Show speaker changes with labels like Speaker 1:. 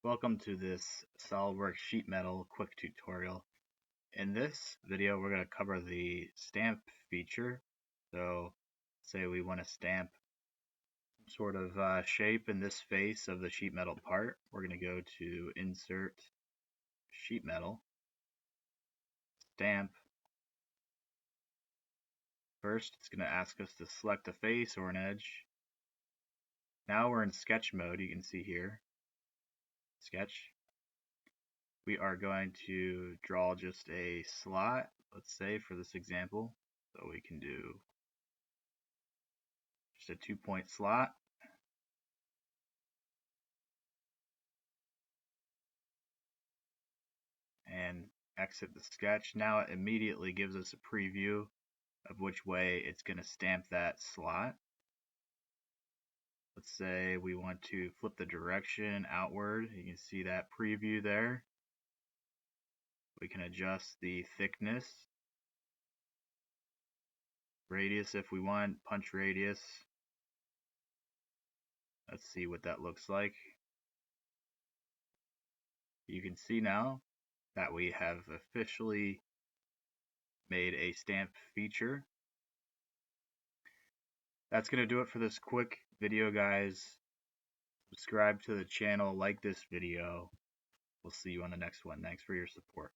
Speaker 1: welcome to this Solidworks sheet metal quick tutorial. In this video we're going to cover the stamp feature. So say we want to stamp some sort of shape in this face of the sheet metal part. We're going to go to Insert, Sheet Metal, Stamp. First it's going to ask us to select a face or an edge. Now we're in sketch mode, you can see here. Sketch. We are going to draw just a slot, let's say for this example. So we can do just a 2-point slot. And exit the sketch. Now it immediately gives us a preview of which way it's going to stamp that slot. Let's say we want to flip the direction outward. You can see that preview there. We can adjust the thickness, radius if we want, punch radius. Let's see what that looks like. You can see now that we have officially made a stamp feature. That's going to do it for this quick video, guys. Subscribe to the channel, like this video. We'll see you on the next one. Thanks for your support.